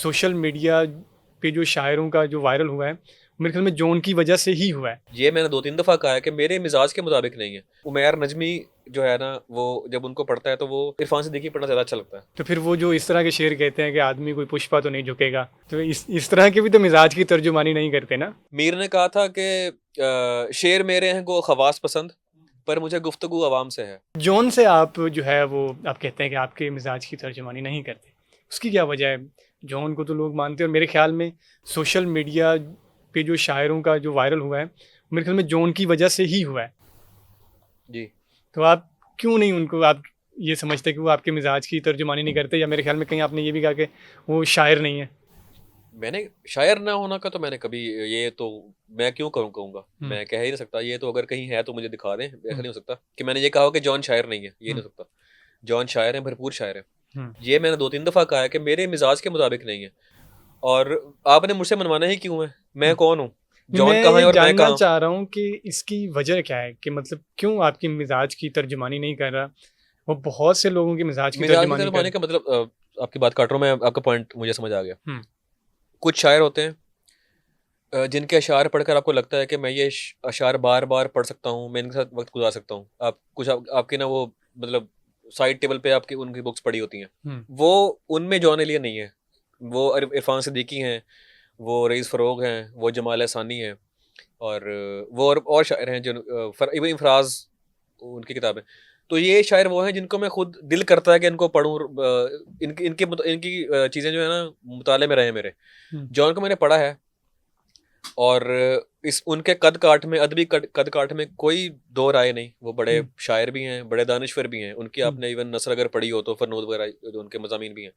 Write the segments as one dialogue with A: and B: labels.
A: Social media पे जो शायरों का जो वायरल हुआ है, मेरे ख्याल में जॉन की वजह से ही हुआ है।
B: ये मैंने 2-3 दफ़ा कहा है कि मेरे मिजाज के मुताबिक नहीं है। उमैर नजमी जो है ना, वो जब उनको पढ़ता है तो वो इरफान सिद्दीकी पढ़ना ज़्यादा अच्छा लगता है।
A: तो फिर वो जो इस तरह के शेर कहते हैं कि आदमी कोई पुष्पा तो नहीं झुकेगा, तो इस तरह के भी तो मिजाज की तर्जुमानी नहीं करते ना।
B: मीर ने कहा था कि शेर मेरे हैं को खवास पसंद, पर मुझे गुफ्तगू अवाम से है।
A: जॉन से आप जो है वो आप कहते हैं कि आपके मिजाज की तर्जुमानी नहीं करते, उसकी क्या वजह है? जॉन को तो लोग मानते हैं, और मेरे ख्याल में सोशल मीडिया पे जो शायरों का जो वायरल हुआ है, मेरे ख्याल में जॉन की वजह से ही हुआ है।
B: जी।
A: तो आप क्यों नहीं उनको आप ये समझते कि वो आपके मिजाज की तर्जुमानी नहीं करते? या मेरे ख्याल में कहीं आपने ये भी कहा कि वो शायर नहीं है।
B: मैंने शायर ना होना का तो मैंने कभी, ये तो मैं क्यों कहूँगा,
A: हम्म,
B: मैं कह ही नहीं सकता। ये तो अगर कहीं है तो मुझे दिखा दें। ऐसा
A: हम्म,
B: नहीं हो सकता कि मैंने ये कहा हो कि जॉन शायर नहीं है, ये
A: हम्म,
B: नहीं हो सकता। जॉन शायर है, भरपूर शायर है।
A: हम्म।
B: ये मैंने 2-3 दफ़ा कहा है कि मेरे मिजाज के मुताबिक नहीं है। और आपने मुझसे मनवाना ही क्यों है? मैं कौन हूँ?
A: नहीं,
B: जॉन
A: मैं
B: कहाँ
A: ये
B: है और मैं
A: जानना
B: कहाँ?
A: चाह रहा हूँ कि इसकी वजह क्या है, कि मतलब क्यों आपकी मिजाज की तर्जुमानी नहीं कर रहा? वो बहुत से लोगों की मिजाज की
B: मिजाज की
A: तर्जुमानी
B: तरफ
A: कर।
B: आने का मतलब, आपकी बात काट रहा हूँ मैं, आपका पॉइंट मुझे समझ आ गया।
A: हम्म,
B: कुछ शायर होते हैं जिनके अशार पढ़कर आपको लगता है कि मैं ये अशार बार बार पढ़ सकता हूँ, मैं इनके साथ वक्त गुजार सकता हूँ। आप कुछ आपके ना वो, मतलब साइड टेबल पे आपकी उनकी बुक्स पड़ी होती हैं,
A: हम्म,
B: वो उनमें जॉन एलिया नहीं है। वो इरफान सिद्दीकी हैं, वो रईस फ़रोग हैं, वो जमाल एहसानी हैं, और वो और शायर हैं जो इवन इफराज, उनकी किताबें। तो ये शायर वो हैं जिनको मैं खुद दिल करता है कि इनको पढूं, इनकी इनकी इनकी चीज़ें जो है ना, मुताले में रहे मेरे।
A: हम्म,
B: जॉन को मैंने पढ़ा है, और इस उनके कद काठ में, अदबी कद काठ में कोई दो राय नहीं। वो बड़े
A: हम्म,
B: शायर भी हैं, बड़े दानिश्वर भी हैं। उनकी
A: हम्म,
B: आपने इवन नसर अगर पढ़ी हो तो फरनूद वगैरह जो उनके मज़ामीन भी हैं,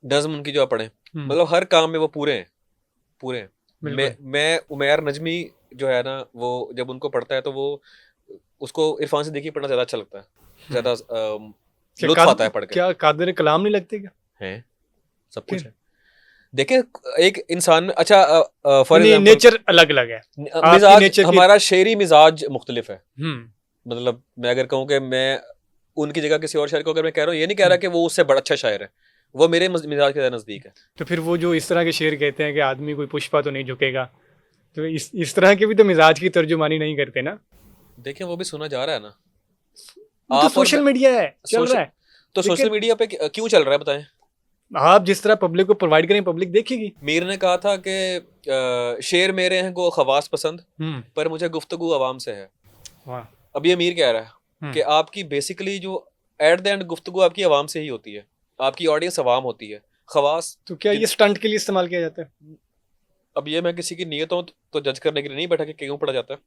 B: नज़्म उनकी जो आप पढ़ें,
A: हम्म,
B: मतलब हर काम में वो पूरे हैं, पूरे हैं।
A: बिल्कुल।
B: मैं उमैर नजमी जो है ना, वो जब उनको पढ़ता है तो वो, उसको इरफान सिद्दीकी पढ़ना ज़्यादा अच्छा लगता है,
A: हम्म।
B: ज़्यादा
A: क्या
B: लुत्फ आता है पढ़ के।
A: क्या कादिर कलाम नहीं लगते क्या?
B: हैं, सब कुछ
A: फिर
B: है। देखिए, एक इंसान, अच्छा फॉर
A: नहीं,
B: एग्जांपल,
A: नेचर अलग अलग है। आपकी
B: मिजाज,
A: नेचर की।
B: हमारा शेरी मिजाज मुख्तलिफ है।
A: हम्म,
B: मतलब मैं अगर कहूँ कि मैं उनकी जगह किसी और शायर को अगर मैं कह रहा हूँ, ये नहीं कह रहा
A: हम्म।
B: कि वो उससे बड़ा अच्छा शायर है, वो मेरे मिजाज के ज़्यादा नज़दीक है।
A: तो फिर वो जो इस तरह के शेर कहते हैं कि आदमी कोई पुष्पा तो नहीं झुकेगा, तो इस तरह के भी तो मिजाज की तर्जुमानी नहीं करते ना।
B: देखिए, वो भी सुना जा रहा है ना।
A: वो तो
B: आप और मैं,
A: सोशल मीडिया है, चल रहा
B: सोशल,
A: है।
B: तो सोशल
A: लेकिन
B: मीडिया पे क्यों चल रहा है बताएं।
A: आप जिस तरह पब्लिक को प्रोवाइड करें, पब्लिक देखेगी।
B: मीर ने कहा था कि शेर मेरे हैं को खवास पसंद,
A: हम्म,
B: पर मुझे गुफ्तगू अवाम से है।
A: वाह।
B: अब ये मीर कह रहा है
A: हम्म।
B: कि आपकी बेसिकली जो एट द एंड गुफ्तगू आपकी अवाम से ही होती है, आपकी ऑडियंस अवाम होती है। खवास
A: तो क्या ये
B: जिन,
A: स्टंट के लिए इस्तेमाल किया जाता है?
B: अब ये मैं किसी की नीयतों तो जज करने के लिए नहीं बैठा कि क्यों पढ़ा जाता है।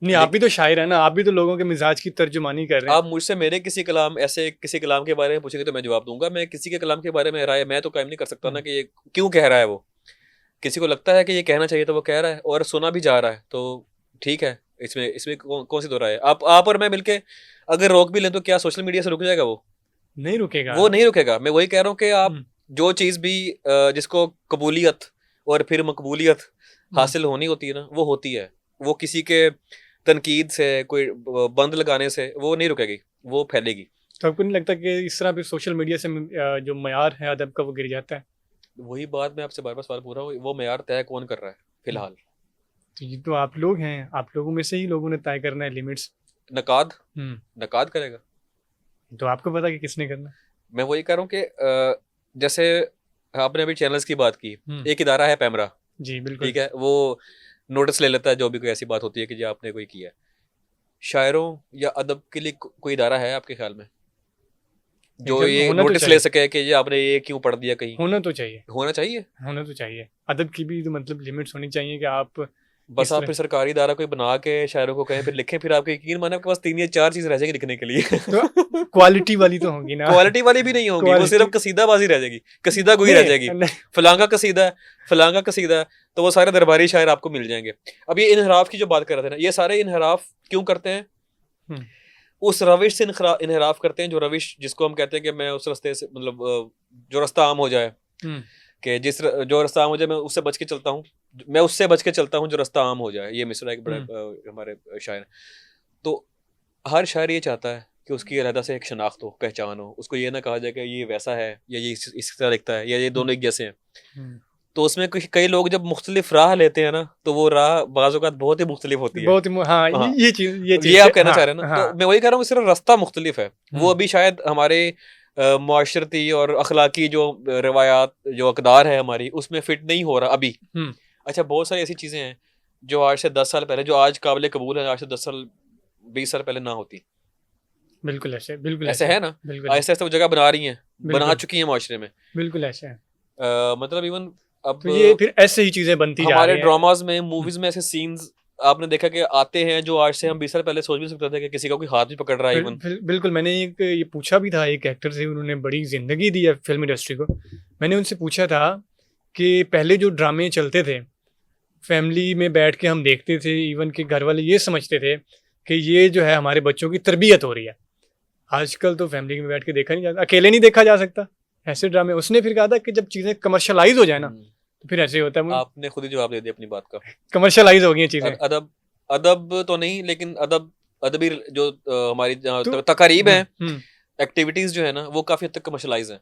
A: नहीं, आप भी
B: लेकिन
A: तो शायर है ना, आप भी तो लोगों के मिजाज की तर्जुमानी कर रहे हैं।
B: आप मुझसे मेरे किसी कलाम, ऐसे किसी कलाम के बारे में पूछेंगे तो मैं जवाब दूंगा। मैं किसी के कलाम के बारे में राय मैं तो कायम नहीं कर सकता ना
A: हम्म,
B: कि ये क्यों कह रहा है। वो किसी को लगता है कि ये कहना चाहिए तो वो कह रहा है, और सुना भी जा रहा है, तो ठीक है। इसमें इसमें कौन सी दो राय है? आप और मैं मिलके अगर रोक भी लें तो क्या सोशल मीडिया से रुक जाएगा?
A: नहीं रुकेगा।
B: वो नहीं रुकेगा। मैं वही कह रहा हूँ कि आप
A: हम्म,
B: जो चीज़ भी जिसको कबूलियत और फिर मकबूलियत
A: हम्म।
B: हासिल होनी होती है ना, वो होती है। वो किसी के तनकीद से, कोई बंद लगाने से वो नहीं रुकेगी, वो फैलेगी।
A: तो आपको नहीं लगता कि इस तरह भी सोशल मीडिया से जो मयार है अदब का वो गिर जाता है?
B: वही बात मैं आपसे बार बार सवाल पूछ रहा हूँ, वो मेयार तय कौन कर रहा है
A: हम्म,
B: फिलहाल?
A: तो ये तो आप लोग हैं, आप लोगों में से ही लोगों ने तय करना है लिमिट्स।
B: नकाद,
A: हम्म।
B: नकाद करेगा।
A: तो आपको पता कि किसने करना है।
B: मैं वही कह रहा हूँ कि जैसे आपने अभी चैनल्स की बात की,
A: हम्म।
B: एक इदारा है पैमरा,
A: जी बिल्कुल।
B: ठीक है, वो नोटिस ले लेता है जो भी कोई ऐसी बात होती है कि जो आपने कोई किया है। शायरों या अदब के लिए कोई इदारा है आपके ख्याल में जो
A: एग्जाम
B: ये
A: होना तो
B: नोटिस ले
A: चाहिए।
B: सके कि ये आपने ये क्यों पढ़ दिया कहीं?
A: होना तो चाहिए।
B: होना चाहिए।
A: होना तो चाहिए। अदब की भी तो मतलब लिमिट्स होनी चाहिए कि आप
B: बस
A: इस
B: आप
A: तरह।
B: फिर सरकारी इदारा कोई बना के शायरों को कहें फिर लिखें, फिर आपके यकीन माने आपके पास 3 या 4 चीज़ रह जाएगी लिखने के लिए।
A: तो क्वालिटी वाली तो होगी ना।
B: क्वालिटी वाली भी नहीं होगी, वो सिर्फ
A: क्वालिटी।
B: कसीदाबाजी रह जाएगी, कसीदा गोई रह जाएगी।
A: नहीं नहीं।
B: फलां का कसीदा है, फलां का कसीदा है, तो वो सारे दरबारी शायर आपको मिल जाएंगे। अब ये इनहराफ की जो बात कर रहे थे ना, ये सारे इनहराफ क्यों करते हैं?
A: हम्म,
B: उस रविश से इनहराफ करते हैं, जो रविश जिसको हम कहते हैं कि मैं उस रास्ते से, मतलब जो रास्ता आम हो जाए,
A: हम्म,
B: कि जो रास्ता आम हो जाए मैं उससे बच के चलता हूँ, मैं उससे बच के चलता हूँ जो रास्ता आम हो जाए। ये मिसरा एक बड़ा
A: हम्म,
B: हमारे शायर। तो हर शायर ये चाहता है कि उसकी अलहदा से एक शनाख्त हो, पहचान हो। उसको ये ना कहा जाए कि ये वैसा है या ये इस तरह दिखता है या ये दोनों एक जैसे हैं।
A: हम्म,
B: तो उसमें कई लोग जब मुख्तलिफ राह लेते हैं ना, तो वो राह बाज़ औक़ात बहुत ही मुख्तलिफ होती है।
A: बहुत ही हाँ,
B: हाँ,
A: ये
B: ये
A: चीज़
B: आप कहना
A: हाँ,
B: चाह रहे हैं ना?
A: हाँ।
B: तो मैं वही कह रहा हूँ, सिर्फ़ रास्ता मुख्तलिफ है। वो
A: हुँ,
B: अभी शायद हमारे मुआशरती और अखलाकी जो रवायात, जो अक़दार है हमारी, उसमें फ़िट नहीं हो रहा अभी।
A: हुँ,
B: अच्छा, बहुत सारी ऐसी चीज़ें हैं जो आज से 10 साल पहले, जो आज काबिल कबूल है, आज से 10 साल 20 साल पहले ना होती।
A: बिल्कुल
B: ऐसा
A: ऐसे,
B: है ना?
A: बिल्कुल ऐसे,
B: आहिस्ता-आहिस्ता वो जगह बना रही हैं, बना
A: बिल्कुल,
B: चुकी हैं माशरे में।
A: बिल्कुल ऐसे है।
B: मतलब इवन
A: तो ये
B: अब
A: फिर ऐसे ही चीज़ें बनती जा
B: हमारे
A: रही हैं।
B: ड्रामाज़ में,
A: हुँ,
B: मूवीज़ में ऐसे सीन्स आपने देखा कि आते हैं जो आज से हम 20 साल पहले सोच भी नहीं सकते थे कि किसी का कोई हाथ भी पकड़ रहा है इवन।
A: बिल्कुल मैंने एक ये पूछा भी था एक एक्टर से, उन्होंने बड़ी ज़िंदगी दी है फ़िल्म इंडस्ट्री को। मैंने उनसे पूछा था कि पहले जो ड्रामे चलते थे, फैमिली में बैठ के हम देखते थे, इवन कि घर वाले ये समझते थे कि ये जो है हमारे बच्चों की तरबियत हो रही है। आजकल तो फैमिली में बैठ के देखा नहीं जाता, अकेले नहीं देखा जा सकता ऐसे ड्रामे। उसने फिर कहा था कि जब चीज़ें कमर्शियलाइज़ हो जाए ना,
B: हुँ,
A: तो फिर ऐसे ही होता है,
B: आपने खुद ही जवाब दे दिया अपनी बात का।
A: कमर्शियलाइज़ हो गई हैं चीज़ें।
B: अदब अदब तो नहीं, लेकिन अदबी जो हमारी
A: तो
B: तकारीब हैं,
A: हुँ,
B: एक्टिविटीज़ जो है ना, वो काफ़ी हद तक कमर्शियलाइज़ हैं।